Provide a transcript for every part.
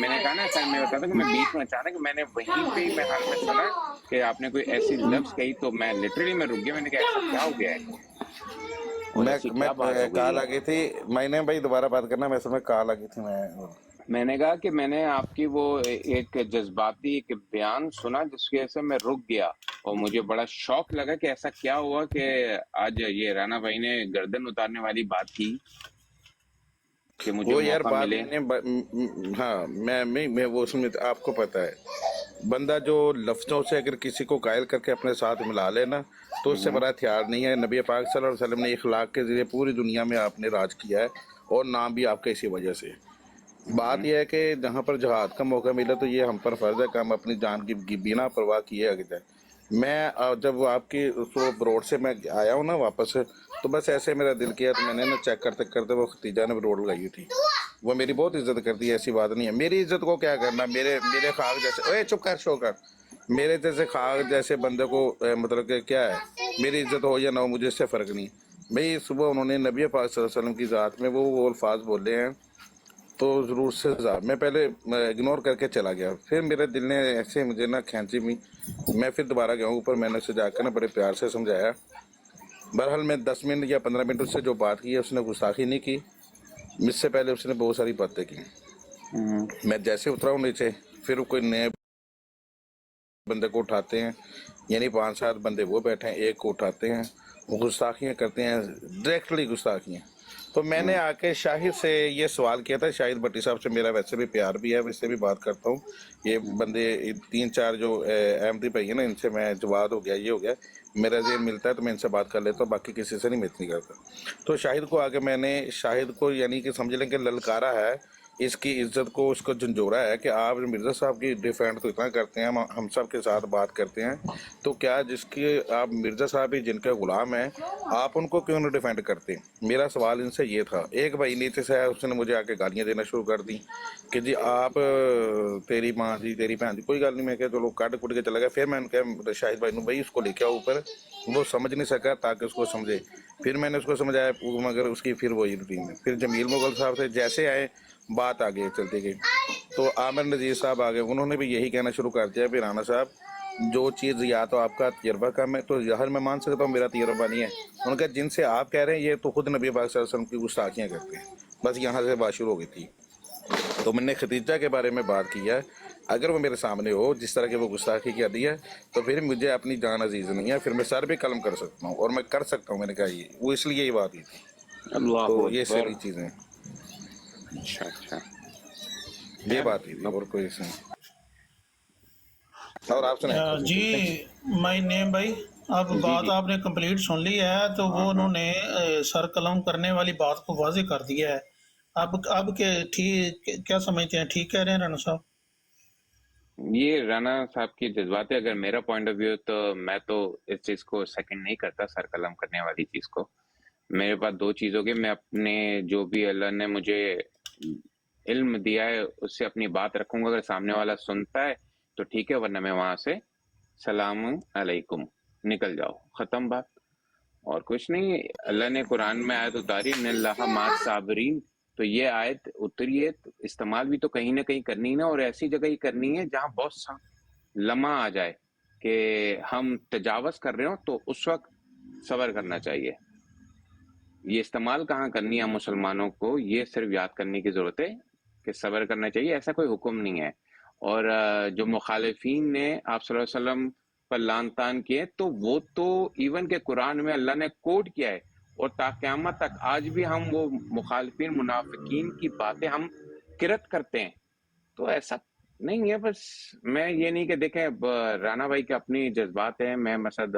میں نے کہا نا سر میں بتاتا کہ میں بیچ میں اچانک میں نے وہیں پہ میں حال میں سنا کہ آپ نے کوئی ایسی لفظ کہی تو میں لٹرلی میں رک گیا. میں نے کہا ایسا کیا ہو گیا ہے اور ایسی میں کیا بات ہو گئی کال ہے. آ گئی تھی. میں نے بھائی دوبارہ بات کرنا, میں سمجھ کال آ گئی تھی. میں نے کہا کہ میں نے آپ کی وہ ایک جذباتی ایک بیان سنا جس کی وجہ سے میں رک گیا اور مجھے بڑا شوق لگا کہ ایسا کیا ہوا کہ آج یہ رانا بھائی نے گردن اتارنے والی بات کی کہ مجھے وہ یار موقع بات ملے. میں نے ہاں میں وہ اس میں آپ کو پتہ ہے بندہ جو لفظوں سے اگر کسی کو قائل کر کے اپنے ساتھ ملا لے نا تو اس سے بڑا ہتھیار نہیں ہے. نبی پاک صلی اللہ علیہ وسلم نے اخلاق کے ذریعے پوری دنیا میں آپ نے راج کیا ہے اور نام بھی آپ کے اسی وجہ سے. بات یہ ہے کہ جہاں پر جہاد کا موقع ملا تو یہ ہم پر فرض ہے کہ ہم اپنی جان کی بنا پرواہ کیے آگے جائیں. میں جب آپ کی روڈ سے میں آیا ہوں نا واپس تو بس ایسے میرا دل کیا تو میں نے نا چیک کرتے کرتے وہ ختیجہ نے روڈ لگائی تھی. وہ میری بہت عزت کرتی ہے, ایسی بات نہیں ہے. میری عزت کو کیا کرنا, میرے خاک جیسے اوے چپ کر شو کر, میرے جیسے خاک جیسے بندے کو مطلب کہ کیا ہے میری عزت ہو یا نہ ہو مجھے اس سے فرق نہیں. بھائی صبح انہوں نے نبی پاک صلی اللہ علیہ وسلم کی ذات میں وہ الفاظ بولے ہیں تو ضرور سے میں پہلے اگنور کر کے چلا گیا. پھر میرے دل نے ایسے مجھے نا کھینچی ہوئی, میں پھر دوبارہ گیا اوپر. میں نے اسے جا کر نا بڑے پیار سے سمجھایا. بہرحال میں 10 منٹ یا 15 منٹ اس سے جو بات کی ہے اس نے گستاخی نہیں کی. مجھ سے پہلے اس نے بہت ساری باتیں کی. میں جیسے اترا ہوں نیچے پھر کوئی نئے بندے کو اٹھاتے ہیں, یعنی 5-7 بندے وہ بیٹھے ہیں, ایک کو اٹھاتے ہیں, وہ گستاخیاں کرتے ہیں, ڈائریکٹلی گستاخیاں. تو میں نے آ کے شاہد سے یہ سوال کیا تھا. شاہد بھٹی صاحب سے میرا ویسے بھی پیار بھی ہے, اس سے بھی بات کرتا ہوں. یہ بندے 3-4 جو احمدی بھائی ہیں نا ان سے میں جواد ہو گیا, یہ ہو گیا, میرا ذہن ملتا ہے تو میں ان سے بات کر لیتا ہوں, باقی کسی سے نہیں میں اتنی کرتا. تو شاہد کو آگے میں نے شاہد کو یعنی کہ سمجھ لیں کہ للکارا ہے, اس کی عزت کو اس کو جھنجھوڑا ہے کہ آپ مرزا صاحب کی ڈیفینڈ تو اتنا کرتے ہیں, ہم سب کے ساتھ بات کرتے ہیں, تو کیا جس کی آپ مرزا صاحب ہی جن کے غلام ہیں آپ ان کو کیوں نہیں ڈیفینڈ کرتے. میرا سوال ان سے یہ تھا. ایک بھائی نیچے سے اس نے مجھے آ کے گالیاں دینا شروع کر دی کہ جی آپ تیری ماں جی تیری بہن جی. کوئی گل نہیں, میں کہ چلو کٹ کٹ کے چلا گیا. پھر میں نے کہا شاہد بھائی بھائی اس کو لے کے آؤ اوپر, وہ سمجھ نہیں سکا تاکہ اس کو سمجھے. پھر میں نے اس کو سمجھایا مگر اس کی پھر وہی روٹین ہے. پھر جمیل مغل صاحب سے جیسے آئے بات آگے چلتی گئی. تو عامر نذیر صاحب آگے, انہوں نے بھی یہی کہنا شروع کر دیا کہ رانا صاحب جو چیز یا تو آپ کا تجربہ کم ہے تو ظاہر میں مان سکتا ہوں میرا تجربہ نہیں ہے. ان کا جن سے آپ کہہ رہے ہیں یہ تو خود نبی پاک صلی اللہ علیہ وسلم کی گستاخیاں کرتے ہیں. بس یہاں سے بات شروع ہو گئی تھی. تو میں نے ختیجہ کے بارے میں بات کی ہے, اگر وہ میرے سامنے ہو جس طرح کی وہ گستاخی کیا دی ہے تو پھر مجھے اپنی جان عزیز نہیں ہے, پھر میں سر بھی قلم کر سکتا ہوں اور میں کر سکتا ہوں. میں نے کہا یہ وہ اس لیے یہ بات کی تھی. اللہ تو یہ اکبر. ساری چیزیں اچھا یہ خیر بات ہی تھی اور کوئی سے اور آپ سنائیں. جی مائی نیم بھائی, اب جی بات جی آپ نے کمپلیٹ سن لی ہے تو وہ انہوں نے سر قلم کرنے والی بات کو واضح کر دیا ہے. اب ٹھیک کیا سمجھتے ہیں, ٹھیک کہہ رہے ہیں رانا صاحب؟ یہ رانا صاحب کی جذبات ہے. اگر میرا پوائنٹ آف ویو تو میں تو اس چیز کو سیکنڈ نہیں کرتا, سر قلم کرنے والی چیز کو. میرے پاس 2 چیزوں کے, میں اپنے جو بھی اللہ نے مجھے علم دیا ہے اس سے اپنی بات رکھوں گا. اگر سامنے والا سنتا ہے تو ٹھیک ہے, ورنہ میں وہاں سے سلام علیکم نکل جاؤ, ختم بات. اور کچھ نہیں. اللہ نے قرآن میں آیت اتاری ان اللہ مع الصابرین, تو یہ آیت اتری ہے استعمال بھی تو کہیں نہ کہیں کرنی نا, اور ایسی جگہ ہی کرنی ہے جہاں بہت سا لمحہ آ جائے کہ ہم تجاوز کر رہے ہوں تو اس وقت صبر کرنا چاہیے. یہ استعمال کہاں کرنی ہے مسلمانوں کو, یہ صرف یاد کرنے کی ضرورت ہے کہ صبر کرنا چاہیے, ایسا کوئی حکم نہیں ہے. اور جو مخالفین نے آپ صلی اللہ علیہ وسلم پر لعن طعن کیے تو وہ تو ایون کہ قرآن میں اللہ نے کوٹ کیا ہے, اور تا قیامت تک آج بھی ہم وہ مخالفین منافقین کی باتیں ہم کرت کرتے ہیں. تو ایسا نہیں ہے. بس میں یہ نہیں کہ دیکھیں رانا بھائی کے اپنی جذبات ہیں, میں مسد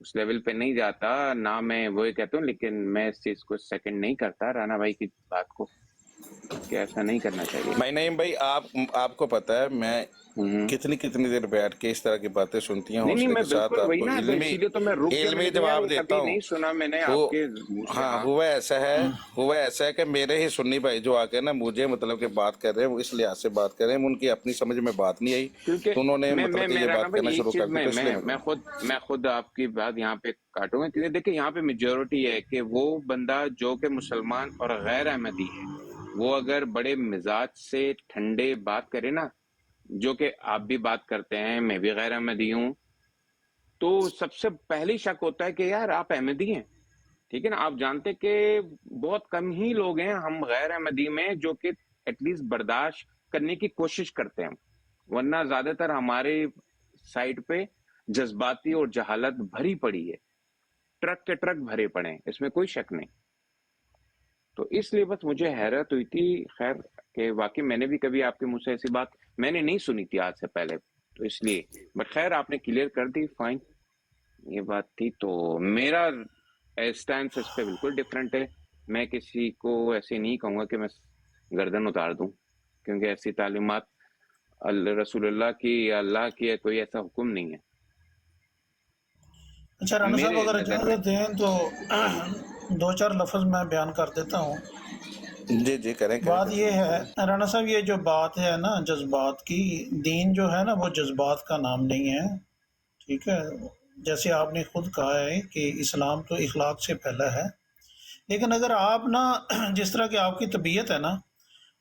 اس لیول پہ نہیں جاتا, نہ میں وہی کہتا ہوں, لیکن میں اس چیز کو سیکنڈ نہیں کرتا رانا بھائی کی بات کو کہ ایسا نہیں کرنا چاہیے. میں نہیں بھائی, آپ کو پتہ ہے میں کتنی دیر بیٹھ کے اس طرح کی باتیں سنتی ہیں, نہیں حوصلے میں کے ساتھ بالکل آپ وہی کو نا, تو اسی لیے تو میں رک گیا. میں نے علمی کہا یار وہ جواب دیتا کبھی ہوں. نہیں سنا میں نے وہ آپ کے منہ سے. ہاں ہوا ایسا ہے کہ میرے ہی سنی بھائی جو آ کے نا مجھے مطلب کہ بات کر رہے ہیں, وہ اس لحاظ سے بات کر رہے ہیں, ان کی اپنی سمجھ میں بات نہیں آئی کیونکہ تو انہوں نے مطلب کہ یہ رانا بات بھائی کرنا ایک شروع چیز کر دی, تو اس لیے میں خود آپ کی بات یہاں پہ کاٹوں گا, کیونکہ دیکھیں یہاں پہ میجورٹی ہے کہ وہ بندہ جو کہ مسلمان اور غیر احمدی ہے वो अगर बड़े मिजाज से ठंडे बात करे ना, जो कि आप भी बात करते हैं, मैं भी गैर अहमदी हूँ, तो सबसे पहली शक होता है कि यार आप अहमदी हैं, ठीक है ना। आप जानते कि बहुत कम ही लोग हैं हम गैर अहमदी में जो कि एटलीस्ट बर्दाश्त करने की कोशिश करते हैं, वरना ज्यादातर हमारे साइड पे जज्बाती और जहालत भरी पड़ी है, ट्रक के ट्रक भरे पड़े हैं, इसमें कोई शक नहीं। तो इसलिए बस मुझे हैरत हुई थी, खैर, कि वाकई मैंने भी कभी आपके मुंह से ऐसी बात मैंने नहीं सुनी थी आज से पहले, तो इसलिए, बट खैर आपने क्लियर कर दी, फाइन, ये बात थी। तो मेरा स्टैंड इस पे बिल्कुल डिफरेंट है। मैं किसी को ऐसे नहीं कहूँगा कि मैं गर्दन उतार दूं, क्योंकि ऐसी तालीमात रसूलुल्लाह की या अल्लाह की है, कोई ऐसा हुक्म नहीं है अच्छा राणा साहब, मेरे अगर नज़र में। इजाज़त दें तो दो चार लफ्ज़ मैं बयान कर देता हूँ। जी जी, करें करें बात करें। ये है राणा साहब, ये जो बात है ना जज्बात की, दीन जो है ना वो जज्बात का नाम नहीं है, ठीक है। जैसे आपने खुद कहा है कि इस्लाम तो इखलाक से पहला है, लेकिन अगर आप ना जिस तरह की आपकी तबीयत है ना,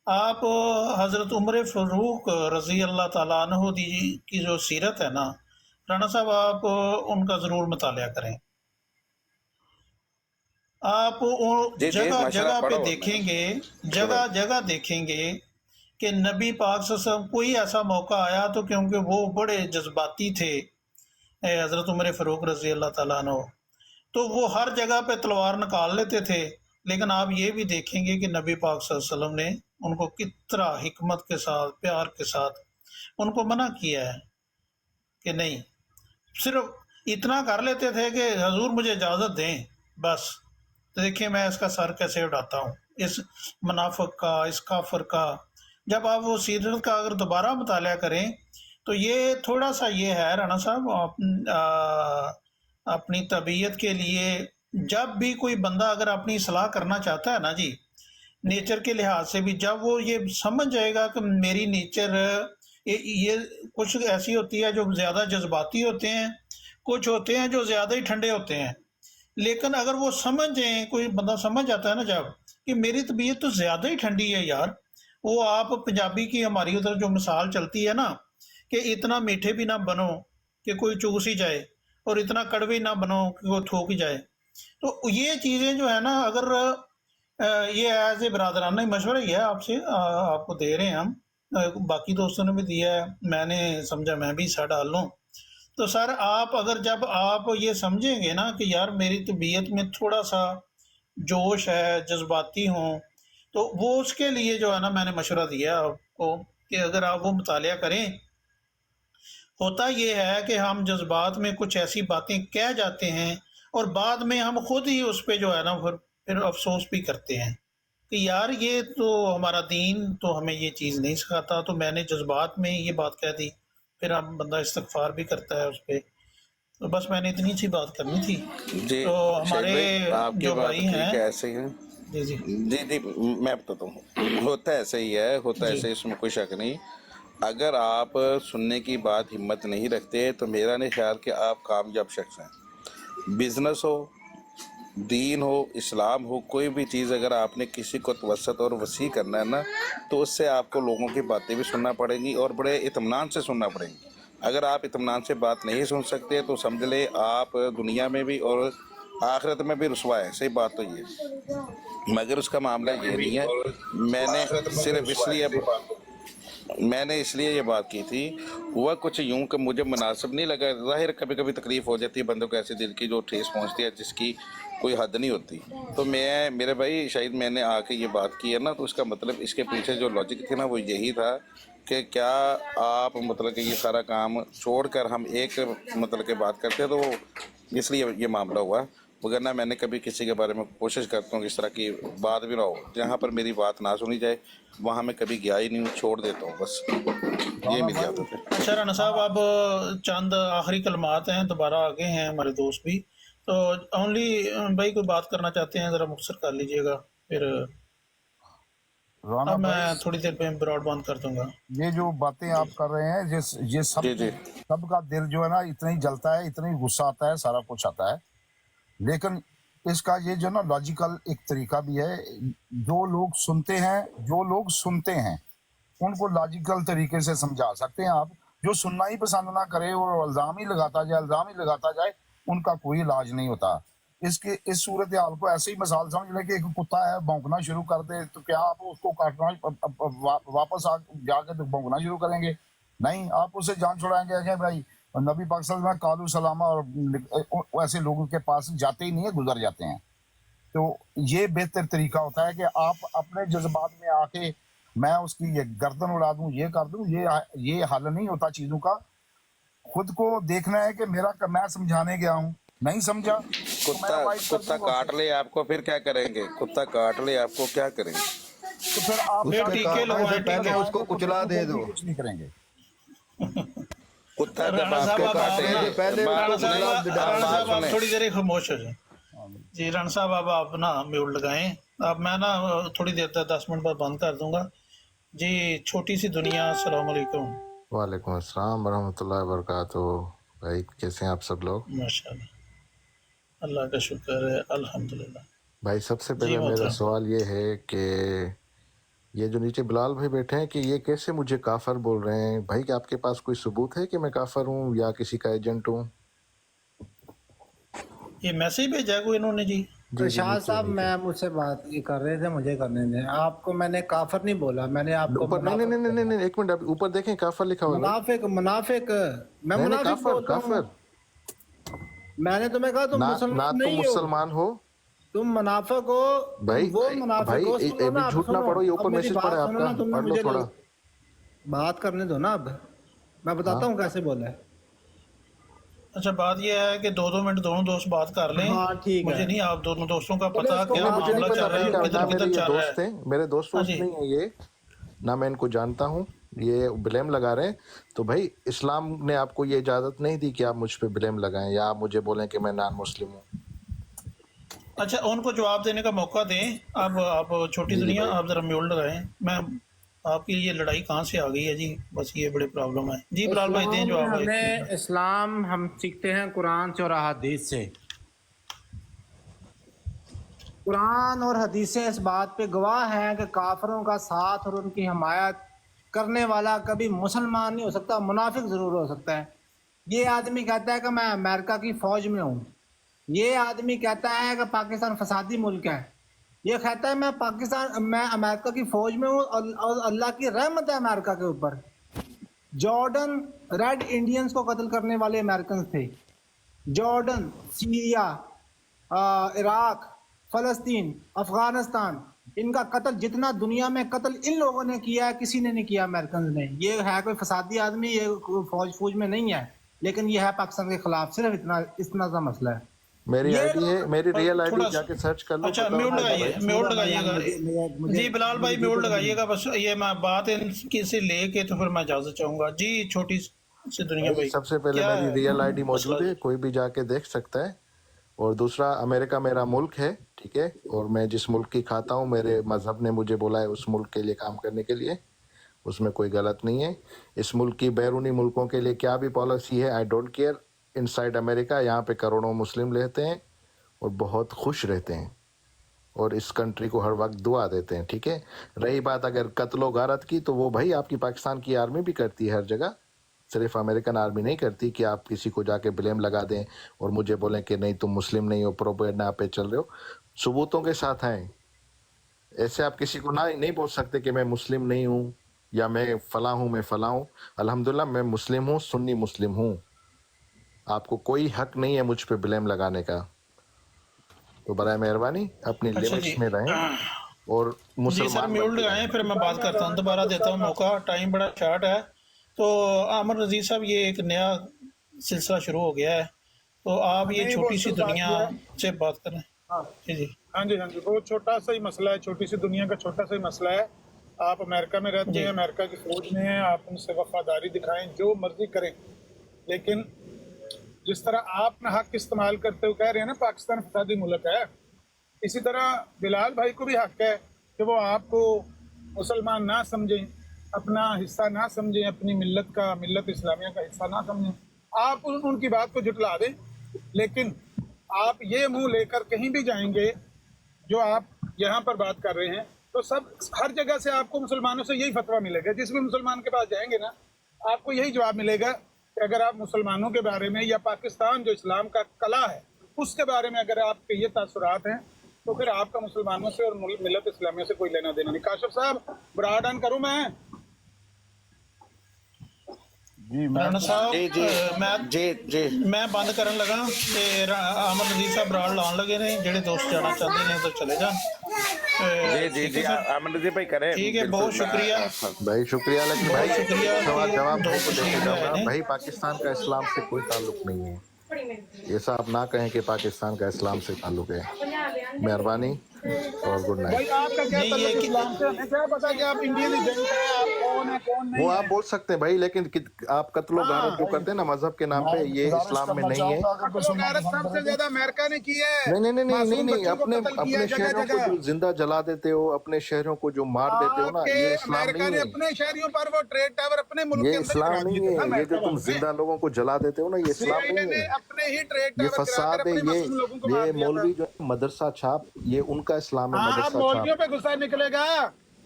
आप हज़रत उमर फ़ारूक रज़ी अल्लाह ताला अन्हु की जो सीरत है ना राणा साहब, आप उनका ज़रूर मुतालिया करें। आप जी जी, जगह माशाल्लाह जगह पे पढ़ा हुआ मैंने, देखेंगे, सुना। जगह जगह देखेंगे कि नबी पाक सल्लल्लाहु अलैहि वसल्लम कोई ऐसा मौका आया तो, क्योंकि वो बड़े जज्बाती थे हज़रत उमर फ़ारूक रज़ी अल्लाह ताला अन्हु, तो वो हर जगह पे तलवार निकाल लेते थे। लेकिन आप ये भी देखेंगे कि नबी पाक सल्लल्लाहु अलैहि वसल्लम ने उनको कितना हिकमत के साथ, प्यार के साथ उनको मना किया है कि नहीं, सिर्फ इतना कर लेते थे कि हजूर मुझे इजाज़त दें बस, तो देखिए मैं इसका सर कैसे उड़ाता हूँ, इस मुनाफिक का, इस काफिर का। जब आप वो सीरत का अगर दोबारा मुताला करें तो ये थोड़ा सा ये है राणा साहब, अपनी तबीयत के लिए जब भी कोई बंदा अगर अपनी सलाह करना चाहता है ना जी, नेचर के लिहाज से भी, जब वो ये समझ जाएगा कि मेरी नेचर ये कुछ ऐसी होती है जो ज़्यादा जज्बाती होते हैं, कुछ होते हैं जो ज़्यादा ही ठंडे होते हैं, लेकिन अगर वो समझ जाए, कोई बंदा समझ जाता है ना जब कि मेरी तबीयत तो ज़्यादा ही ठंडी है यार, वो आप पंजाबी की हमारी उधर जो मिसाल चलती है ना कि इतना मीठे भी ना बनो कि कोई चूस ही जाए, और इतना कड़वे ना बनो कि वो थूक ही जाए। तो ये चीज़ें जो है ना, अगर ये एज ए बरादराना ही मशवरा ही है आपसे, आपको दे रहे हैं हम, बाकी दोस्तों ने भी दिया है, मैंने समझा मैं भी हिस्सा डाल लूँ। तो सर आप अगर, जब आप ये समझेंगे ना कि यार मेरी तबीयत में थोड़ा सा जोश है, जज्बाती हूँ, तो वो उसके लिए जो है ना मैंने मशवरा दिया आपको कि अगर आप वो मुतालिया करें। होता ये है कि हम जज्बात में कुछ ऐसी बातें कह जाते हैं और बाद में हम खुद ही उस पे जो है ना फिर अफसोस भी करते हैं कि यार ये तो हमारा दीन तो हमें ये चीज़ नहीं सिखाता, तो मैंने जज्बात में ये बात कह दी, फिर अब बंदा इस्तगफार भी करता है उस पर। तो बस मैंने इतनी सी बात करनी थी। जी तो शेख हमारे भाई, आपकी जो बात भाई हैं, ठीक है, ऐसे ही है। जी जी जी जी, मैं बताता हूँ, होता ऐसे ही है, होता जी, ऐसे ही, इसमें कोई शक नहीं। अगर आप सुनने की बात हिम्मत नहीं रखते तो मेरा नहीं ख्याल कि आप कामयाब शख्स हैं। बिजनेस हो, दीन हो, इस्लाम हो, कोई भी चीज़ अगर आपने किसी को तवसत और वसी करना है ना, तो उससे आपको लोगों की बातें भी सुनना पड़ेंगी और बड़े इत्मीनान से सुनना पड़ेंगी। अगर आप इत्मीनान से बात नहीं सुन सकते तो समझ ले आप दुनिया में भी और आखिरत में भी रुसवा है। सही बात तो ये है, मगर उसका मामला ये नहीं है। मैंने सिर्फ इसलिए मैंने इसलिए ये बात की थी, हुआ कुछ यूं कि मुझे मुनासिब नहीं लगा। ज़ाहिर कभी कभी तकलीफ़ हो जाती है बंदों को, ऐसे दिल की जो ठेस पहुंचती है जिसकी कोई हद नहीं होती। तो मैं, मेरे भाई, शायद मैंने आके ये बात की है ना, तो उसका मतलब इसके पीछे जो लॉजिक थी ना वो यही था कि क्या आप मतलब कि ये सारा काम छोड़कर हम एक मतलब के बात करते, तो इसलिए ये मामला हुआ। वगरना मैंने कभी किसी के बारे में कोशिश करता हूँ कि इस तरह की बात भी ना हो, जहाँ पर मेरी बात ना सुनी जाए वहाँ मैं कभी गया ही नहीं हूँ, छोड़ देता हूँ बस, ये राणा मेरी भाई, आदत है। अच्छा राना साहब, अब चंद आखिरी कलमात हैं, दोबारा आगे हैं हमारे दोस्त भी, तो ओनली भाई कोई बात करना चाहते हैं ज़रा मुख्तसर कर लीजिएगा, फिर राणा अब भाई, मैं थोड़ी देर पे ब्रॉड बंद कर दूंगा। ये जो बातें जी आप कर रहे हैं, ये सब जी जी सबका दिल जो है ना इतना ही जलता है, इतना ही गुस्सा आता है, सारा कुछ आता है। लेकिन इसका ये जो ना लॉजिकल एक तरीका भी है, जो लोग सुनते हैं उनको लॉजिकल तरीके से समझा सकते हैं आप। जो सुनना ही पसंद ना करे और इल्जाम ही लगाता जाए उनका कोई इलाज नहीं होता। इसके इस सूरत हाल को ऐसे ही मिसाल समझ लें कि एक कुत्ता है भौंकना शुरू कर दे, तो क्या आप उसको काटना वापस जाके तो भौंकना शुरू करेंगे? नहीं, आप उससे जान छुड़ाएंगे कि भाई नबी पाक सल्लल्लाहु अलैहि वसल्लम में कालू सलामा और ऐसे लोगों के पास जाते ही नहीं है, गुजर जाते हैं। तो ये बेहतर तरीका होता है कि आप अपने जज्बात में आके मैं उसकी ये गर्दन उड़ा दूं, ये कर दूं, ये हल नहीं होता चीजों का। खुद को देखना है कि मैं समझाने गया हूँ, नहीं समझा तो मैं अवॉइड कर कुत्ता दूंगा काट ले आपको, फिर क्या करेंगे? कुत्ता काट ले आपको, क्या करेंगे? तो फिर आप फिर जाके टीके लगवाएं, पहले टीके। उसको कुचला दे दो, कुछ नहीं करेंगे। कुत्ता जब राणा साहब आपको आप काटे, पहले बात राणा सुने, साहब आप बात आप सुने। थोड़ी देर खामोश हो जाए जी। राणा साहब अब आप ना म्यूट लगाएं। अब मैं ना थोड़ी देर तक 10 मिनट बाद बंद कर दूंगा जी। छोटी सी दुनिया, अस्सलाम वालेकुम। वालेकुम अस्सलाम वरहमतुल्लाहि वबरकातुहू। भाई कैसे हैं आप सब लोग? माशाल्लाह, अल्लाह का शुक्र है, अल्हम्दुलिल्लाह। भाई सबसे जी पहले मेरा मोहतरम। सवाल ये है कि ये जो नीचे बिलाल भाई बैठे हैं कि ये कैसे मुझे काफर बोल रहे हैं? भाई क्या आपके पास कोई सबूत है कि मैं काफर हूँ या किसी का एजेंट हूँ? ये मैसेज भेजा है कोई इन्होंने जी? जी जी शाह नीचे साहब, नीचे मैं मुझसे बात ये कर रहे थे, मुझे करने दें। आपको मैंने काफर नहीं बोला, मैंने आपको ऊपर नहीं नहीं मुनाफिक नहीं नहीं बोला। नहीं एक मिनट, अभी ऊपर देखें काफर लिखा हुआ है भाई। मुनाफिक मुनाफिक मैं नहीं नहीं मुनाफिक काफर बोलता हूँ। काफर मैंने तुम्हें कहा तुम ना मुसलमान तुम नहीं हो, मुसलमान हो तुम मुनाफिक हो, भाई। तुम वो मुनाफिक भाई हो। सुनो ना, अभी अब झूठ ना सुनो, पढ़ो, ये अब ऊपर मेरी मैसेज बात पढ़े सुनो आपका, ना। तुमने पढ़ लो मुझे थोड़ा। बात करने दो ना। अब मैं बताता हाँ हूँ कैसे बोला है। अच्छा, बात यह है कि 2-2 मिनट दोनों दोस्त बात कर लें। हाँ ठीक मुझे है, नहीं आप दोनों दोस्तों का बोले पता उसको क्या नहीं बात मुझे नहीं मामला पता चल रहा भाई, है और ना किधर ना मेरे किधर ये चल रहा दोस्त है। हैं, मेरे दोस्त हाँ वोस्त जी। नहीं है ये, ना मैं इनको जानता हूँ। ये ब्लेम लगा रहे हैं, तो भाई इस्लाम ने आपको ये इजाजत नहीं दी कि आप मुझ पे ब्लेम लगाएं या आप मुझे बोलें कि मैं नॉन मुस्लिम हूँ। अच्छा, उनको जवाब देने का मौका दें। अब आप छोटी जी जी दुनिया, भाई। आप जरा म्यूट लगाएं। मैं आपकी ये लड़ाई कहाँ से आ गई है जी? बस ये बड़ी प्रॉब्लम है जी। बिलाल भाई दें जवाब भाई। इस्लाम हम सीखते हैं कुरान से और हदीस से। कुरान और हदीसें इस बात पे गवाह हैं कि काफिरों का साथ और उनकी हमायत करने वाला कभी मुसलमान नहीं हो सकता, मुनाफिक ज़रूर हो सकता है। ये आदमी कहता है कि मैं अमेरिका की फ़ौज में हूँ। ये आदमी कहता है कि पाकिस्तान फसादी मुल्क है। ये कहता है मैं अमेरिका की फ़ौज में हूँ और अल्लाह की रहमत है अमेरिका के ऊपर। जॉर्डन रेड इंडियंस को कत्ल करने वाले अमेरिकन थे। जॉर्डन, सीरिया, इराक, फ़लस्तीन, अफ़गानिस्तान, इनका कत्ल जितना दुनिया में कत्ल इन लोगों ने किया है किसी ने नहीं किया अमेरिकन ने। ये है कोई फसादी आदमी, ये फौज में नहीं है, लेकिन ये है पाकिस्तान के खिलाफ। सिर्फ इतना सा मसला है। मेरी ये आईडी है, मेरी रियल आईडी थोड़ा जाके सर्च कर लो। अच्छा, पता म्यूट होगा लगाइए, भाई। म्यूट मुझे लगाइएगा जी। बिलाल भाई म्यूट लगाइएगा बस। ये मैं बात इनकी से लेके तो फिर मैं इजाजत चाहूंगा जी। छोटी सी दुनिया भाई भाई, सबसे पहले क्या मेरी है रियल आईडी मसला मौजूद है, जी? कोई भी जाके देख सकता है। और दूसरा, अमेरिका मेरा मुल्क है, ठीक है, और मैं जिस मुल्क की खाता हूँ, मेरे मजहब ने मुझे बोला है उस मुल्क के लिए काम करने के लिए, उसमें कोई गलत नहीं है। इस मुल्क की बैरूनी मुल्कों के लिए क्या भी पॉलिसी है, I don't care. Inside America यहाँ पे करोड़ों मुस्लिम रहते हैं और बहुत खुश रहते हैं और इस कंट्री को हर वक्त दुआ देते हैं, ठीक है। रही बात अगर कत्लो गारत की, तो वो भाई आपकी पाकिस्तान की आर्मी भी करती है हर जगह, सिर्फ अमेरिकन आर्मी नहीं करती कि आप किसी को जाके ब्लेम लगा दें और मुझे बोलें कि नहीं तुम मुस्लिम नहीं हो, प्रोपेगेंडा पे चल रहे हो। सबूतों के साथ आए। ऐसे आप किसी को ना नहीं बोल सकते कि मैं मुस्लिम नहीं हूँ या मैं फला हूँ, मैं फला हूँ। अल्हम्दुलिल्लाह मैं मुस्लिम हूँ, सुन्नी मुस्लिम हूँ। आपको कोई हक नहीं है मुझ पे ब्लेम लगाने का। तो बराए मेहरबानी अपनी अच्छा जी लिमिट्स में रहें और जी सर, मुसलमान म्यूट बनते लगाएं, रहें। फिर मैं बात करता हूँ। दोबारा देता हूँ मौका, टाइम बड़ा शॉर्ट है। तो आमर रजीज साहब, ये एक नया सिलसिला शुरू हो गया है, तो आप ये नहीं, छोटी वो सी शुरू बात दुनिया किया है। से बात करें हाँ जी जी हाँ जी, हाँ जी, बहुत छोटा सा ही मसला है, छोटी सी दुनिया का छोटा सा ही मसला है। आप अमेरिका में रहते जी। हैं, अमेरिका की फौज में हैं, आप उनसे वफादारी दिखाएं, जो मर्जी करें, लेकिन जिस तरह आप ना हक इस्तेमाल करते हुए कह रहे हैं ना पाकिस्तान फसादी मुल्क है, इसी तरह बिलाल भाई को भी हक है कि वो आपको मुसलमान ना समझें, अपना हिस्सा ना समझें, अपनी मिल्लत इस्लामिया का हिस्सा ना समझें। आप उनकी बात को झुटला दें, लेकिन आप ये मुंह लेकर कहीं भी जाएंगे जो आप यहाँ पर बात कर रहे हैं, तो सब हर जगह से आपको मुसलमानों से यही फतवा मिलेगा। जिस भी मुसलमान के पास जाएंगे ना, आपको यही जवाब मिलेगा कि अगर आप मुसलमानों के बारे में या पाकिस्तान जो इस्लाम का कला है उसके बारे में अगर आपके ये तासुरात हैं, तो फिर आपका मुसलमानों से और मिलत इस्लामिया से कोई लेना देना नहीं। काशिफ साहब ब्राड ऑन करूं मैं? जी मैं ਰਾਣਾ ਸਾਹਿਬ जी जी ਮੈਂ जी जी ਮੈਂ ਬੰਦ ਕਰਨ ਲੱਗਾ ਤੇ ਅਮਨ ਨਜ਼ੀਰ ਸਾਹਿਬ ਬਰਾੜ ਲਾਉਣ ਲੱਗੇ ਨੇ। ਜਿਹੜੇ ਦੋਸਤ ਜਾਣਾ ਚਾਹੁੰਦੇ ਨੇ ਤਾਂ ਚਲੇ ਜਾਣ। जी जी जी अमन जी भाई करें ठीक है, बहुत शुक्रिया। भाई शुक्रिया, लेकिन बहुत भाई शुक्रिया सवाल कि जवाब भाई को दोस्त देते हैं। जाऊंगा। भाई पाकिस्तान का इस्लाम से कोई ताल्लुक नहीं है, ऐसा आप ना कहें कि पाकिस्तान का इस्लाम से ताल्लुक है। मेहरबानी और गुड भाई नाइट। आपका क्या नहीं, ताल्लुक ये कि- इस्लाम से? हमें क्या पता कि आप इंडियन एजेंट हैं, आप कौन है कौन नहीं वो है? आप बोल सकते हैं भाई, लेकिन आप कत्लो गारत जो करते हैं ना मजहब के नाम पे, ये इस्लाम में नहीं है। कत्लो गारत सबसे ज्यादा अमेरिका ने की है। नहीं नहीं नहीं नहीं मासूम नहीं, बच्चों को अपने कत्ल किया अपने जगह शहरों को जगह। जो जिंदा जला देते हो, अपने शहरों को जो मार देते हो ना, आपके ये इस्लाम अमेरिका नहीं ने है। अपने शहरियों पर वो ट्रेड टावर अपने मुल्क ये के अंदर इस्लाम गिरा नहीं दिए थे ना, है। ये अमेरिका जो तुम वालों ने। जिंदा लोगों को जला देते हो ना, ये इस्लाम CIA नहीं ने है। अपने ही ट्रेड ये टावर गिराकर फसाद है, अपने मासूम लोगों को मार ये दिया मौलवी था। जो है मदरसा छाप, ये उनका इस्लाम है। हाँ, आप मदरसा मौलवियों छाप, पे गुस्सा निकलेगा।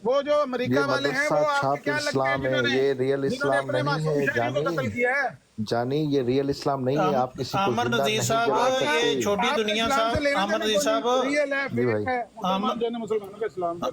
वो जो ये अमेरिका वाले हैं वो मदरसा आपके छाप क्या लगते हैं इस्लाम है, जिन्होंने ये रियल जिन्होंने इस्लाम अपने नहीं मासूम है। शहरियों को कत्ल जानी किया है। जानी, ये रियल इस्लाम नहीं है। आप किसी को अमर जिंदा नजीर नहीं साहब, जला ये सकते। छोटी आपके दुनिया इस्लाम से साहब, लेना अमर देना नजीर कोई साहब, नहीं। रियल है, जी फेक भाई। है, मुसलमान जो है मुसलमानों का इस्लाम है।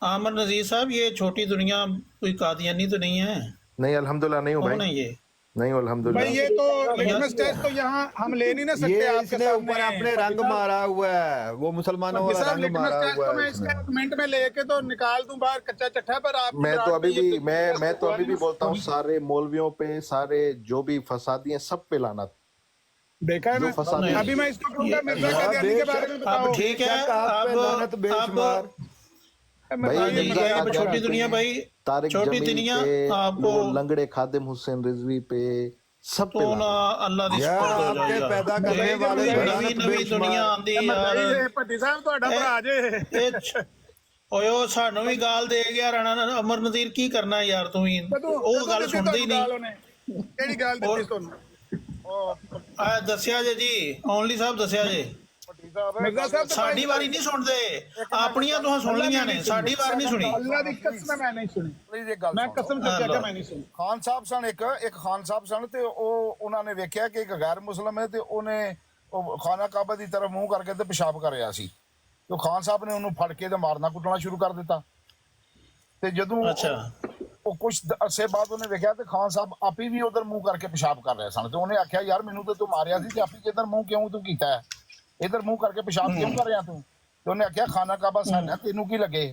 आमर नजीर साहब, ये छोटी दुनिया कोई कादियानी तो नहीं है? नहीं अल्हम्दुलिल्लाह नहीं हूँ कौन भाई, है ये? नहीं हूँ भाई अल्हम्दुलिल्लाह। ये तो लिटमस टेस्ट तो यहाँ हम ले नहीं ना सकते ये आपके इसने सामने। ऊपर अपने रंग मारा हुआ है, वो मुसलमानों वाला साहब रंग लिटमस मारा टेस्ट हुआ तो है मैं इसने। इसके कमेंट में लेके तो निकाल दूं बाहर कच्चा चट्टा, पर आप मैं तो अभी भी मैं तो अभी भी बोलता हूँ, सारे मौलवियों पे, सारे जो भी फसादी हैं, सब पे लाना। देखा है जो मैं फसाद नहीं, अभी मैं इसको कहूंगा मिर्जा हाँ, कादियानी के बारे में अब बताओ। ठीक है। बेशक आप पे लानत बेशुमार। भाई ये मिर्जा अब कादियानी छोटी दुनिया पे, भाई, तारिक छोटी जमील दुनिया पे, आपको वो लंगड़े खादिम हुसैन रिजवी पे, सब पे तो ना लाना। अल्लाह दी यार सुपुर्द हो आपके जाएगा। पैदा करने ये वाले नवी को नवी लानत नवी दुनिया बेशुमार। आंदी यार। ਭੱਟੀ ਸਾਹਿਬ ਤੁਹਾਡਾ ਭਰਾ ਜੇ। ਓਏ ਉਹ ਸਾਨੂੰ ਵੀ ਗਾਲ ਦੇ ਗਿਆ ਰਾਣਾ ਅਮਰ ਨਜ਼ੀਰ, ਕੀ ਕਰਨਾ ਯਾਰ ਤੂੰ ਵੀ ਉਹ ਗੱਲ ਸੁਣਦੇ ਹੀ ਨਹੀਂ। ਕਿਹੜੀ ਗੱਲ ਦਿੱਤੀ ਤੁਹਾਨੂੰ? ਆ ਦੱਸਿਆ ਜੇ ਜੀ, ਓਨਲੀ ਸਾਹਿਬ ਦੱਸਿਆ ਜੇ। ਮਿਰਜ਼ਾ ਸਾਹਿਬ ਤਾਂ ਸਾਡੀ ਵਾਰੀ ਨਹੀਂ ਸੁਣਦੇ, ਆਪਣੀਆਂ ਤੁਹਾਂ ਸੁਣ ਲਈਆਂ ਨੇ, ਸਾਡੀ ਵਾਰ ਨਹੀਂ ਸੁਣੀ। ਅੱਲਾਹ ਦੀ ਕਸਮ ਮੈਂ ਨਹੀਂ ਸੁਣੀ, ਪਲੀਜ਼ ਇੱਕ ਗੱਲ ਮੈਂ ਸੁਣੋ। ਕਸਮ ਚੱਕ ਕੇ ਮੈਂ ਨਹੀਂ ਸੁਣੀ। ਖਾਨ ਸਾਹਿਬ ਸਨ, ਇੱਕ ਖਾਨ ਸਾਹਿਬ ਸਨ, ਤੇ ਉਹਨਾਂ ਨੇ ਵੇਖਿਆ ਕਿ ਇੱਕ ਗੈਰ ਮੁਸਲਮ ਹੈ ਤੇ ਉਹਨੇ ਉਹ ਖਾਨਾ ਕਾਬਾ ਦੀ ਤਰਫ ਮੂੰਹ ਕਰਕੇ ਤੇ ਪਿਸ਼ਾਬ ਕਰ ਰਿਹਾ ਸੀ, ਤੇ ਖਾਨ ਸਾਹਿਬ ਨੇ ਉਹਨੂੰ ਫੜ ਕੇ ਤੇ ਮਾਰਨਾ ਕੁੱਟਣਾ ਸ਼ੁਰੂ ਕਰ ਦਿੱਤਾ। ਤੇ ਜਦੋਂ ਅੱਛਾ, ਉਹ ਕੁਝ ਅਰਸੇ ਬਾਅਦ ਉਹਨੇ ਵੇਖਿਆ ਤੇ ਖਾਨ ਸਾਹਿਬ ਆਪੀ ਵੀ ਉਧਰ ਮੂੰਹ ਕਰਕੇ ਪਿਸ਼ਾਬ ਕਰ ਰਹੇ ਸਨ, ਤੇ ਉਹਨੇ ਆਖਿਆ ਯਾਰ ਮੈਨੂੰ ਤਾਂ ਤੂੰ ਮਾਰਿਆ ਸੀ ਤੇ ਆਪੀ ਕਿੱਧਰ ਮੂੰਹ ਕਿਉਂ ਤੂੰ ਕੀਤਾ ਹੈ, ਇਧਰ ਮੂੰਹ ਕਰਕੇ ਪਿਸ਼ਾਬ ਕਿਉਂ ਕਰ ਰਿਹਾ ਤੂੰ? ਤੇ ਉਹਨੇ ਆਖਿਆ ਖਾਨਾ ਕਾਬਾ ਸਾਡਾ, ਤੈਨੂੰ ਕੀ ਲੱਗੇ?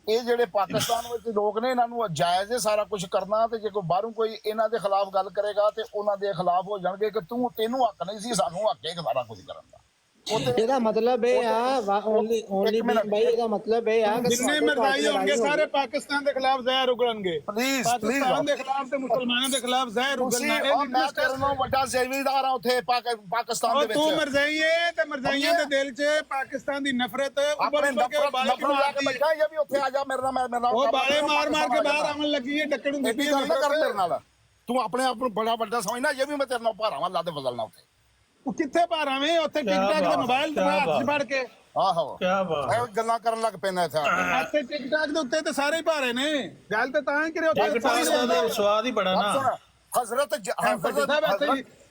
ਇਹ ਜਿਹੜੇ ਪਾਕਿਸਤਾਨ ਵਿੱਚ ਲੋਕ ਨੇ, ਇਹਨਾਂ ਨੂੰ ਜਾਇਜ਼ ਹੈ ਸਾਰਾ ਕੁਝ ਕਰਨਾ, ਤੇ ਜੇ ਕੋਈ ਬਾਹਰੋਂ ਕੋਈ ਇਹਨਾਂ ਦੇ ਖਿਲਾਫ ਗੱਲ ਕਰੇਗਾ ਤੇ ਉਹਨਾਂ ਦੇ ਖਿਲਾਫ ਹੋ ਜਾਣਗੇ ਕਿ ਤੈਨੂੰ ਹੱਕ ਨਹੀਂ ਸੀ, ਸਾਨੂੰ ਹੱਕ ਹੈ ਸਾਰਾ ਕੁਝ ਕਰਨ ਦਾ। ਇਹਦਾ ਮਤਲਬ ਇਹ ਆ ਓਨਲੀ ਭਾਈ, ਇਹਦਾ ਮਤਲਬ ਇਹ ਆ ਕਿ ਜਿੰਨੇ ਮਰਦਾਈ ਹੋਣਗੇ ਸਾਰੇ ਪਾਕਿਸਤਾਨ ਦੇ ਖਿਲਾਫ ਜ਼ਹਿਰ ਉਗਲਣਗੇ। ਪਲੀਜ਼ ਪਾਕਿਸਤਾਨ ਦੇ ਖਿਲਾਫ ਤੇ ਮੁਸਲਮਾਨਾਂ ਦੇ ਖਿਲਾਫ ਜ਼ਹਿਰ ਉਗਲਣਾ। ਮੈਂ ਕਰਨਾ ਵੱਡਾ ਜ਼ਿਮੀਂਦਾਰ ਆ ਉੱਥੇ ਪਾਕਿਸਤਾਨ ਦੇ ਉਹ ਤੂੰ ਵਿੱਚ। ਮਰਜ਼ਾਈ ਏ ਤੇ ਮਰਜ਼ਾਈਆਂ ਦੇ ਦਿਲ 'ਚ ਪਾਕਿਸਤਾਨ ਦੀ ਨਫ਼ਰਤ ਆਪਣੇ ਉੱਭਰ ਕੇ ਬਾਲੇ ਨਫ਼ਰਤ ਲਾ ਕੇ ਬੈਠਾ ਜਾਂ ਵੀ ਉੱਥੇ ਆ ਜਾ ਮੇਰੇ ਨਾਲ ਉਹ ਬਾਲੇ ਮਾਰ ਮਾਰ ਕੇ ਬਾਹਰ ਆਉਣ ਲੱਗੀ ਏ, ਡੱਕਣ ਨੂੰ ਦਿੱਤੀ ਇਹ ਗੱਲ ਨਾ ਕਰ ਮੇਰੇ ਨਾਲ। ਤੂੰ ਆਪਣੇ ਆਪ ਨੂੰ ਬੜਾ ਵੱਡਾ ਸਮਝਣਾ, ਜੇ ਵੀ ਮੈਂ ਤੇਰੇ ਨਾਲ ਭਾਰਾਵਾਂ ਲਾ ਦੇ ਬਦਲਣਾ ਉੱਥੇ। ਉਹ ਕਿੱਥੇ ਭਾਰਾਵੇਂ ਉੱਥੇ ਟਿਕਟਾਕ ਦੇ ਮੋਬਾਈਲ ਤੇ ਹੱਥ 'ਚ ਫੜ ਕੇ ਆਹੋ ਕੀ ਬਾਤ। ਇਹ ਗੱਲਾਂ ਕਰਨ ਲੱਗ ਪੈਂਦਾ ਇੱਥੇ ਆ ਕੇ। ਇੱਥੇ ਟਿਕਟਾਕ ਦੇ ਉੱਤੇ ਤੇ ਸਾਰੇ ਹੀ ਭਾਰੇ ਨੇ। ਗੱਲ ਤੇ ਤਾਂ ਹੀ ਕਰਿਓ ਉੱਥੇ ਟਿਕਟਾਕ ਦਾ ਸਵਾਦ ਹੀ ਬੜਾ ਨਾ। ਸੁਣ, ਹਜ਼ਰਤ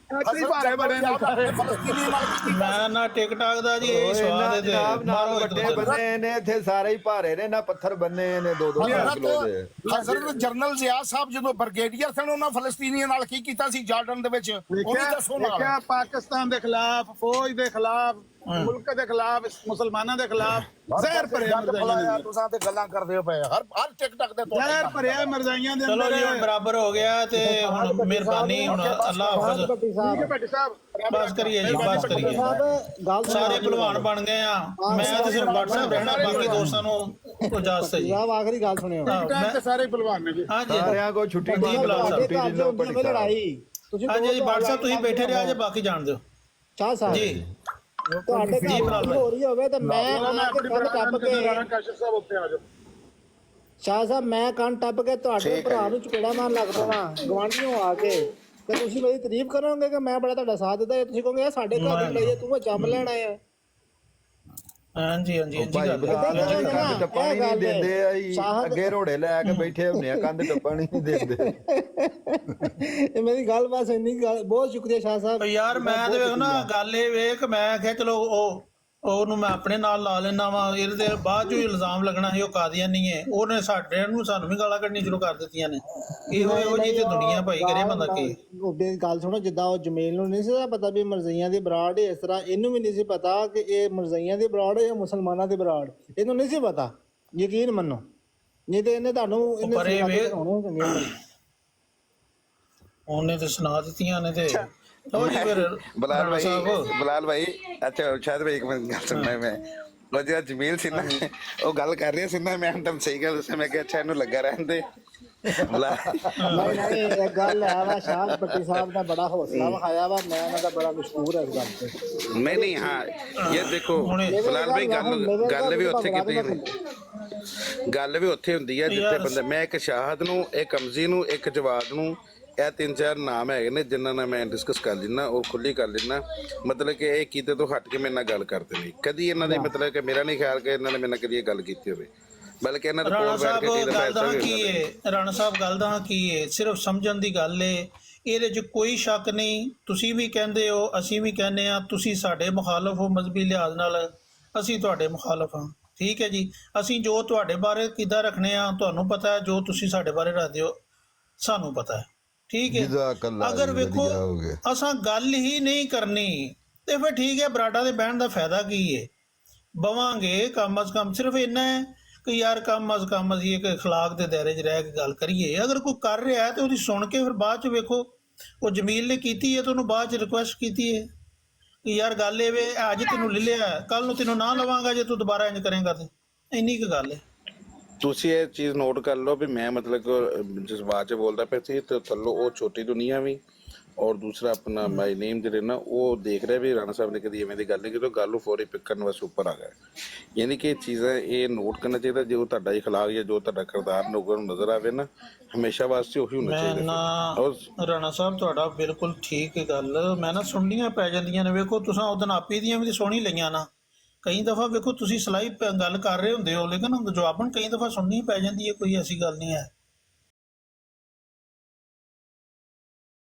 ਇੱਥੇ ਹੀ ਭਾਰੇ ਬੜੇ ਨੇ ਸਾਰੇ। ਫਲਸਤੀਨੀ ਨਾਲ ਕੀਤੀ ਮੈਂ ਨਾ ਟਿਕਟਾਕ ਦਾ ਜੀ ਇਹ ਸਵਾਦ ਹੈ ਤੇ ਜਨਾਬ ਨਾਲ ਮਾਰੋ ਵੱਡੇ ਇੱਧਰ ਉੱਧਰ। ਬੰਨੇ ਨੇ ਇੱਥੇ ਸਾਰੇ ਹੀ ਭਾਰੇ ਨੇ, ਨਾ ਪੱਥਰ ਬੰਨੇ ਨੇ 2-2 ਕਿਲੋ ਦੇ। ਹਜ਼ਰਤ ਜਨਰਲ ਜ਼ਿਆ ਸਾਹਿਬ ਜਦੋਂ ਬ੍ਰਿਗੇਡੀਅਰ ਸਨ, ਉਹਨਾਂ ਫਲਸਤੀਨੀਆਂ ਨਾਲ ਕੀ ਕੀਤਾ ਸੀ ਜਾਰਡਨ ਦੇ ਵਿੱਚ, ਉਹ ਵੀ ਦੱਸੋ ਨਾਲ। ਦੇਖਿਆ ਪਾਕਿਸਤਾਨ ਦੇ ਖਿਲਾਫ, ਫੌਜ ਦੇ ਖਿਲਾਫ, ਮੁਲਕ ਦੇ ਖਿਲਾਫ, ਮੁਸਲਮਾਨਾਂ ਦੇ ਖਿਲਾਫ ਜ਼ਹਿਰ ਭਰਿਆ ਮਰਜ਼ਾਈਆਂ ਨੇ। ਤੁਸੀਂ ਤੇ ਗੱਲਾਂ ਕਰਦੇ ਹੋ ਪਏ ਹਰ ਟਿਕਟਕ ਦੇ ਜ਼ਹਿਰ ਭਰਿਆ ਮਰਜ਼ਾਈਆਂ ਦੇ ਚਲੋ ਜੀ, ਹੁਣ ਅੰਦਰ। ਬਰਾਬਰ ਹੋ ਗਿਆ ਤੇ ਹੁਣ ਮਿਹਰਬਾਨੀ, ਹੁਣ ਅੱਲਾਹ ਹਾਫਿਜ਼। ਭੱਟੀ ਠੀਕ ਸਾਹਿਬ ਹੈ ਭੱਟੀ ਸਾਹਿਬ, ਬਸ ਕਰੀਏ ਜੀ, ਬਸ ਕਰੀਏ। ਸਾਹਿਬ ਗੱਲ ਸਾਰੇ ਭਲਵਾਨ ਬਣ ਗਏ ਆ। ਮੈਂ ਤੇ ਸਿਰਫ WhatsApp ਰਹਿਣਾ, ਬਾਕੀ ਦੋਸਤਾਂ ਨੂੰ ਇਜਾਜ਼ਤ ਹੈ ਜੀ। ਸਾਹਿਬ ਆਖਰੀ ਗੱਲ ਸੁਣਿਓ। ਟਿਕਟਾਕ ਤੇ ਸਾਰੇ ਭਲਵਾਨ ਨੇ ਜੀ। ਹਾਂ ਜੀ, ਸਾਰਿਆਂ ਕੋ ਛੁੱਟੀ ਜੀ, ਮਾਰੋ, ਬੁਲਾਓ ਛੁੱਟੀ ਤੁਹਾਡੇ ਦੀ ਲੋ ਘਰ ਪੜੀ ਦੇ ਲੜਾਈ ਤੁਸੀਂ ਹਾਂ ਜੀ, WhatsApp ਤੁਸੀਂ ਬੈਠੇ ਰਿਹਾ ਜੇ, ਬਾਕੀ ਜਾਣ ਦਿਓ ਸ਼ਾਹ ਸਾਹਿਬ ਜੀ। ਤੁਹਾਡੇ ਜੀ, ਘਰ ਬਰਾਬਰ। ਹੋ ਰਹੀ ਹੋਵੇ ਤਾਂ ਮੈਂ ਮੈਂ ਆ ਕੇ ਆਪਣੀ ਕੰਨ ਬਰਾਬਰ ਟੱਪ ਕੇ, ਕਾਸ਼ਿਫ ਸਾਹਿਬ ਉੱਤੇ ਆ ਜਾਓ। ਸ਼ਾਹ ਸਾਹਿਬ ਮੈਂ ਕੰਨ ਟੱਪ ਕੇ ਤੁਹਾਡੇ ਭਰਾ ਨੂੰ ਚਪੇੜਾ ਮਾਰਨ ਲੱਗ ਪਵਾਂ ਗਵਾਂਢੀਆਂ ਆ ਕੇ, ਤੇ ਤੁਸੀਂ ਮੇਰੀ ਤਾਰੀਫ ਕਰੋਗੇ ਕਿ ਮੈਂ ਬੜਾ ਤੁਹਾਡਾ ਸਾਥ ਦਿੱਤਾ, ਤੁਸੀਂ ਕਹੋਗੇ ਯਾਰ ਸਾਡੇ ਘਰ ਦੀ ਲੜਾਈ ਹੈ, ਤੂੰ ਜੰਮ ਲੈਣ ਆਇਆ। ਹਾਂਜੀ ਹਾਂਜੀ ਉਹ ਇੰਜੀ ਭਾਈ ਗੱਲ ਬਲਾਲ ਏਦਾਂ ਕੰਧ ਨਾ, ਟੱਪਣ ਹੀ ਇਹ ਨਹੀਂ ਗੱਲ ਹੈ। ਦਿੰਦੇ ਆਈ, ਸ਼ਾਹਦ- ਅੱਗੇ ਰੋੜੇ ਲੈ ਕੇ ਬੈਠੇ ਹੁੰਦੇ ਆ, ਕੰਧ ਟੱਪਣ ਹੀ ਨਹੀਂ ਦਿੰਦੇ। ਇਹ ਮੇਰੀ ਗੱਲ ਬਸ ਇੰਨੀ ਗੱਲ, ਬਹੁਤ ਸ਼ੁਕਰੀਆ ਸ਼ਾਹ ਸਾਹਿਬ। ਯਾਰ ਮੈਂ ਤੇ ਵੇਖ ਨਾ ਗੱਲ ਇਹ ਵੇਖ, ਮੈਂ ਕਿਹਾ ਚਲੋ ਉਹਨੂੰ ਮੈਂ ਆਪਣੇ ਨਾਲ ਲਾ ਲੈਣਾ ਵਾ, ਇਹਦੇ ਬਾਅਦ ਚੋਂ ਇਲਜ਼ਾਮ ਲੱਗਣਾ ਸੀ ਉਹ ਕਾਦੀਆਨੀ ਹੈ, ਉਹਨੇ ਸਾਨੂੰ ਵੀ ਗਾਲਾਂ ਕੱਢਣੀ ਸ਼ੁਰੂ ਕਰ ਦਿੱਤੀਆਂ ਨੇ। ਇਹੋ ਜਿਹੀ ਤੇ ਦੁਨੀਆ ਭਾਈ, ਕਰੇ ਬੰਦਾ ਕੀ। ਉਹਦੀ ਗੱਲ ਸੁਣੋ, ਜਿੱਦਾਂ ਉਹ ਜਮੀਲ ਨੂੰ ਨਹੀਂ ਸੀ ਪਤਾ ਵੀ ਮਰਜ਼ਈਆਂ ਦੀ ਬਰਾੜ ਹੈ, ਇਸ ਤਰ੍ਹਾਂ ਇਹਨੂੰ ਵੀ ਨਹੀਂ ਸੀ ਪਤਾ ਕਿ ਇਹ ਮਰਜ਼ਈਆਂ ਦੀ ਬਰਾੜ ਹੈ ਜਾਂ ਮੁਸਲਮਾਨਾਂ ਦੀ ਬਰਾੜ, ਇਹਨੂੰ ਨਹੀਂ ਸੀ ਪਤਾ, ਯਕੀਨ ਮੰਨੋ, ਨਹੀਂ ਤੇ ਇਹਨੇ ਤੁਹਾਨੂੰ ਉਹਨੇ ਤੇ ਸੁਣਾ ਦਿੱਤੀਆਂ ਨੇ। ਤੇ ਲਓ ਜੀ ਫਿਰ ਬਲਾਲ ਭਾਈ, ਸਾਹਿਬ, ਬਲਾਲ ਭਾਈ, ਅੱਛਾ ਸ਼ਾਇਦ ਭਾਈ ਇੱਕ ਮਿੰਟ ਗੱਲ ਸੁਣਨਾ ਮੈਂ। ਉਹ ਜਿਹੜਾ ਜਮੀਲ ਸੀ ਨਾ, ਉਹ ਗੱਲ ਕਰ ਰਿਹਾ ਸੀ ਨਾ, ਮੈਂ ਤੁਹਾਨੂੰ ਸਹੀ ਗੱਲ ਦੱਸਿਆ, ਮੈਂ ਕਿਹਾ ਅੱਛਾ ਇਹਨੂੰ ਲੱਗਾ ਰਹਿਣ ਦੇ। ਨਹੀਂ ਇਹ ਗੱਲ ਹੈ ਵਾ, ਸ਼ਾਹ ਪੱਟੀ ਸਾਹਿਬ ਦਾ ਬੜਾ ਹੌਸਲਾ ਵਿਖਾਇਆ ਵਾ, ਮੈਂ ਇਹਨਾਂ ਦਾ ਬੜਾ ਮਸ਼ਹੂਰ ਹੈ ਇਸ ਗੱਲ ਤੇ। ਨਹੀਂ ਹਾਂ, ਇਹ ਦੇਖੋ ਬਲਾਲ ਭਾਈ, ਗੱਲ ਵੀ ਉੱਥੇ ਕੀਤੀ, ਗੱਲ ਵੀ ਉੱਥੇ ਹੁੰਦੀ ਹੈ ਜਿੱਥੇ ਬੰਦਾ, ਮੈਂ ਇੱਕ ਸ਼ਾਹਦ ਨੂੰ, ਇੱਕ ਕਮਜ਼ੀ ਨੂੰ, ਇੱਕ ਜਵਾਦ ਨੂੰ, ਇਹ 3-4 ਨਾਮ ਹੈਗੇ ਨੇ ਜਿਨ੍ਹਾਂ ਨਾਲ ਮੈਂ ਡਿਸਕਸ ਕਰ ਲੈਣਾ, ਉਹ ਖੁੱਲੀ ਕਰ ਲੈਣਾ। ਮਤਲਬ ਕਿ ਇਹ ਕਿਤੇ ਤੋਂ ਹਟ ਕੇ ਮੇਰੇ ਨਾਲ ਗੱਲ ਕਰਦੇ ਨਹੀਂ ਕਦੀ, ਇਹਨਾਂ ਦੇ ਮਤਲਬ ਕਿ ਮੇਰਾ ਨਹੀਂ ਖਿਆਲ ਕਿ ਇਹਨਾਂ ਨੇ ਮੇਰੇ ਨਾਲ ਕਦੀ ਇਹ ਗੱਲ ਕੀਤੀ ਹੋਵੇ, ਬਲਕਿ ਇਹਨਾਂ ਦੇ ਰਾਣਾ ਕੋਲ ਬੈਠ ਕੇ ਸਾਹਿਬ ਕਈ ਗੱਲ ਦਾ ਦਫਾ ਕੀ ਹੈ, ਰਾਣਾ ਸਾਹਿਬ ਗੱਲ ਦਾ ਕੀ ਹੈ, ਸਿਰਫ ਸਮਝਣ ਦੀ ਗੱਲ ਹੈ, ਇਹਦੇ 'ਚ ਕੋਈ ਸ਼ੱਕ ਨਹੀਂ। ਤੁਸੀਂ ਵੀ ਕਹਿੰਦੇ ਹੋ, ਅਸੀਂ ਵੀ ਕਹਿੰਦੇ ਆ, ਤੁਸੀਂ ਸਾਡੇ ਮੁਖਾਲਫ ਹੋ ਮਜ਼ਹਬੀ ਲਿਹਾਜ਼ ਨਾਲ, ਅਸੀਂ ਤੁਹਾਡੇ ਮੁਖਾਲਫ ਹਾਂ, ਠੀਕ ਹੈ ਜੀ। ਅਸੀਂ ਜੋ ਤੁਹਾਡੇ ਬਾਰੇ ਕਿੱਦਾਂ ਰੱਖਣੇ ਆ ਤੁਹਾਨੂੰ ਪਤਾ ਹੈ, ਜੋ ਤੁਸੀਂ ਸਾਡੇ ਬਾਰੇ ਰੱਖਦੇ ਹੋ ਸਾਨੂੰ ਪਤਾ ਹੈ, ਠੀਕ ਹੈ। ਅਗਰ ਵੇਖੋ ਅਸਾਂ ਗੱਲ ਹੀ ਨਹੀਂ ਕਰਨੀ ਤੇ ਫਿਰ ਠੀਕ ਹੈ, ਬਰਾਡਾ ਦੇ ਬਹਿਣ ਦਾ ਫਾਇਦਾ ਕੀ ਹੈ। ਬਵਾਂਗੇ ਕਮ ਅਜ਼ ਕਮ ਸਿਰਫ ਇੰਨਾ ਹੈ ਕਿ ਯਾਰ ਕਮ ਅਜ਼ ਕਮ ਅਸੀਂ ਇੱਕ ਅਖਲਾਕ ਦੇ ਦਾਇਰੇ 'ਚ ਰਹਿ ਕੇ ਗੱਲ ਕਰੀਏ। ਅਗਰ ਕੋਈ ਕਰ ਰਿਹਾ ਹੈ ਤੇ ਉਹਦੀ ਸੁਣ ਕੇ ਫਿਰ ਬਾਅਦ 'ਚ ਵੇਖੋ, ਉਹ ਜਮੀਲ ਨੇ ਕੀਤੀ ਹੈ ਤੇ ਉਹਨੂੰ ਬਾਅਦ 'ਚ ਰਿਕੁਐਸਟ ਕੀਤੀ ਹੈ ਕਿ ਯਾਰ ਗੱਲ ਇਹ ਵੇ, ਅੱਜ ਤੈਨੂੰ ਲੈ ਲਿਆ, ਕੱਲ ਨੂੰ ਤੈਨੂੰ ਨਾ ਲਵਾਂਗਾ ਜੇ ਤੂੰ ਦੁਬਾਰਾ ਇੰਜ ਕਰੇਂਗਾ ਤੇ। ਇੰਨੀ ਕੁ ਗੱਲ ਹੈ। ਤੁਸੀਂ ਇਹ ਚੀਜ਼ ਨੋਟ ਕਰ ਲਓ ਵੀ ਮੈਂ ਮਤਲਬ ਕਿ ਜਿਸ ਬਾਤ 'ਚ ਬੋਲਦਾ ਪਿਆ ਸੀ ਤੇ ਥੱਲੋਂ ਉਹ ਛੋਟੀ ਦੁਨੀਆ ਵੀ, ਔਰ ਦੂਸਰਾ ਆਪਣਾ ਮਾਈ ਨੇਮ ਜਿਹੜੇ ਨਾ, ਉਹ ਦੇਖ ਰਿਹਾ ਵੀ ਰਾਣਾ ਸਾਹਿਬ ਨੇ ਕਦੀ ਐਵੇਂ ਦੀ ਗੱਲ ਨਹੀਂ ਕੀਤੀ, ਗੱਲ ਨੂੰ ਫੌਰੀ ਪਿਕ ਕਰਨ ਵਾਸਤੇ ਉੱਪਰ ਆ ਗਿਆ। ਯਾਨੀ ਕਿ ਇਹ ਚੀਜ਼ਾਂ ਇਹ ਨੋਟ ਕਰਨਾ ਚਾਹੀਦਾ, ਜੋ ਤੁਹਾਡਾ ਇਖਲਾਕ ਜਾਂ ਜੋ ਤੁਹਾਡਾ ਕਿਰਦਾਰ ਲੋਕਾਂ ਨੂੰ ਨਜ਼ਰ ਆਵੇ ਨਾ, ਹਮੇਸ਼ਾ ਵਾਸਤੇ ਉਹੀ ਹੋਣਾ ਮੈਂ ਚਾਹੀਦਾ। ਨਾ ਰਾਣਾ ਸਾਹਿਬ ਤੁਹਾਡਾ ਬਿਲਕੁਲ ਠੀਕ ਹੈ ਗੱਲ, ਮੈਂ ਨਾ ਸੁਣਨੀਆਂ ਪੈ ਜਾਂਦੀਆਂ ਨੇ। ਵੇਖੋ ਤੁਸੀਂ ਉਦੋਂ ਆਪੀ ਦੀਆਂ ਵੀ ਸੁਣੀ ਲਈਆਂ ਨਾ, ਕਈ ਦਫਾ ਵੇਖੋ ਤੁਸੀਂ ਸਲਾਈ ਗੱਲ ਕਰ ਰਹੇ ਹੁੰਦੇ ਹੋ, ਲੇਕਿਨ ਜਵਾਬਨ ਕਈ ਦਫਾ ਸੁਣਨੀ ਪੈ ਜਾਂਦੀ ਹੈ, ਕੋਈ ਐਸੀ ਗੱਲ ਨਹੀਂ ਹੈ।